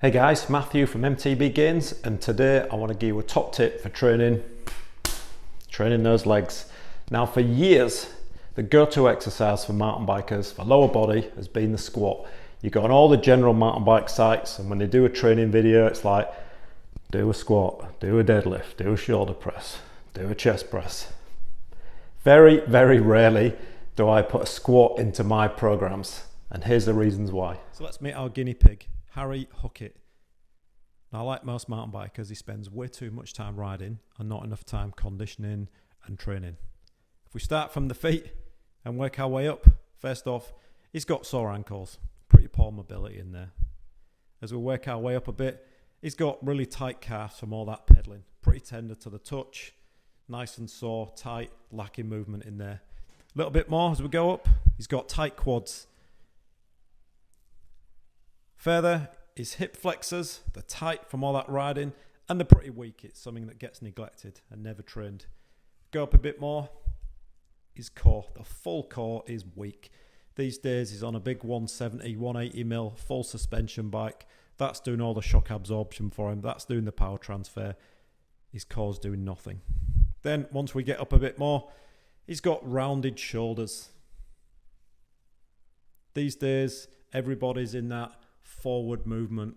Hey guys, Matthew from MTB Gains, and today I want to give you a top tip for training those legs. Now for years, the go-to exercise for mountain bikers for lower body has been the squat. You go on all the general mountain bike sites and when they do a training video, it's like, do a squat, do a deadlift, do a shoulder press, do a chest press. Very, very rarely do I put a squat into my programs, and here's the reasons why. So let's meet our guinea pig, Harry Hookett. Now, like most mountain bikers, he spends way too much time riding and not enough time conditioning and training. If we start from the feet and work our way up, first off, he's got sore ankles, pretty poor mobility in there. As we work our way up a bit, he's got really tight calves from all that pedaling, pretty tender to the touch, nice and sore, tight, lacking movement in there. A little bit more as we go up, he's got tight quads. Further, his hip flexors, they're tight from all that riding and they're pretty weak. It's something that gets neglected and never trained. Go up a bit more, his core, the full core is weak. These days he's on a big 170, 180 mil full suspension bike. That's doing all the shock absorption for him. That's doing the power transfer. His core's doing nothing. Then once we get up a bit more, he's got rounded shoulders. These days, everybody's in that forward movement,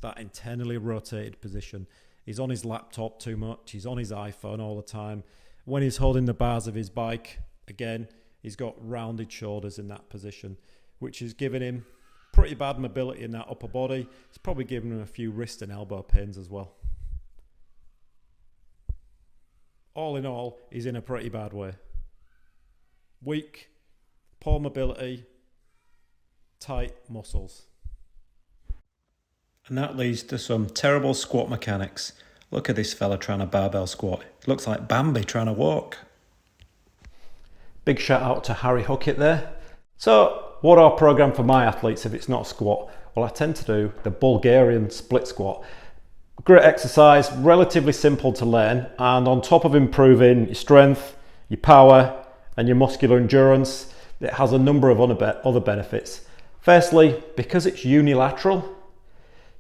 that internally rotated position. He's on his laptop too much. He's on his iPhone all the time. When he's holding the bars of his bike, again, he's got rounded shoulders in that position, which is giving him pretty bad mobility in that upper body. It's probably giving him a few wrist and elbow pains as well. All in all, he's in a pretty bad way. Weak, poor mobility, tight muscles. And that leads to some terrible squat mechanics. Look at this fella trying to barbell squat. It looks like Bambi trying to walk. Big shout out to Harry Hookett there. So what our program for my athletes if it's not a squat? Well, I tend to do the Bulgarian split squat. Great exercise, relatively simple to learn, and on top of improving your strength, your power and your muscular endurance, it has a number of other benefits. Firstly, because it's unilateral,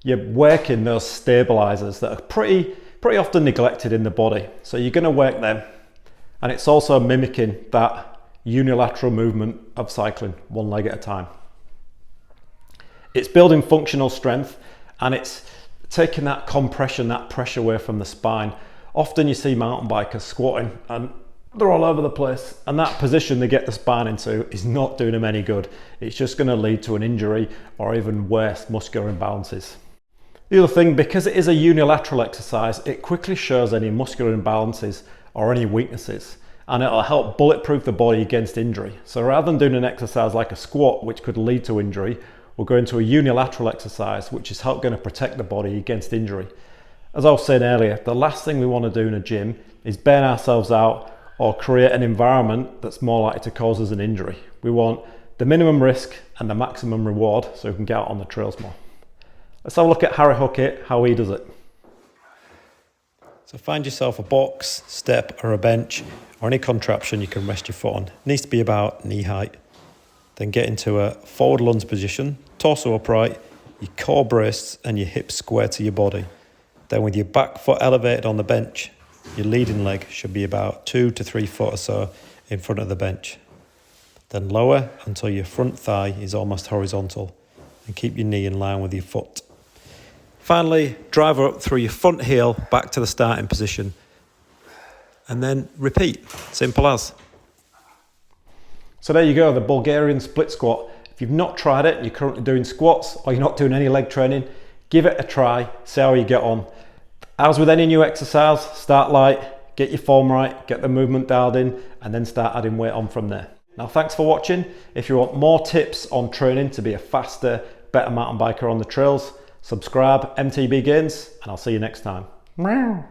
you're working those stabilizers that are pretty often neglected in the body. So you're going to work them. And it's also mimicking that unilateral movement of cycling, one leg at a time. It's building functional strength and it's taking that compression, that pressure away from the spine. Often you see mountain bikers squatting and they're all over the place, and that position they get the spine into is not doing them any good. It's just going to lead to an injury or even worse, muscular imbalances. The other thing, because it is a unilateral exercise, it quickly shows any muscular imbalances or any weaknesses, and it'll help bulletproof the body against injury. So rather than doing an exercise like a squat, which could lead to injury, we'll go into a unilateral exercise, which is going to protect the body against injury. As I was saying earlier, the last thing we want to do in a gym is burn ourselves out or create an environment that's more likely to cause us an injury. We want the minimum risk and the maximum reward so we can get out on the trails more. Let's have a look at Harry Hookett, how he does it. So find yourself a box, step or a bench or any contraption you can rest your foot on. It needs to be about knee height. Then get into a forward lunge position, torso upright, your core braced and your hips square to your body. Then with your back foot elevated on the bench, your leading leg should be about 2 to 3 foot or so in front of the bench. Then lower until your front thigh is almost horizontal and keep your knee in line with your foot. Finally, drive her up through your front heel back to the starting position and then repeat, simple as. So there you go, the Bulgarian split squat. If you've not tried it, you're currently doing squats or you're not doing any leg training, give it a try, see how you get on. As with any new exercise, start light, get your form right, get the movement dialed in, and then start adding weight on from there. Now, thanks for watching. If you want more tips on training to be a faster, better mountain biker on the trails, subscribe, MTB Gains, and I'll see you next time. Meow.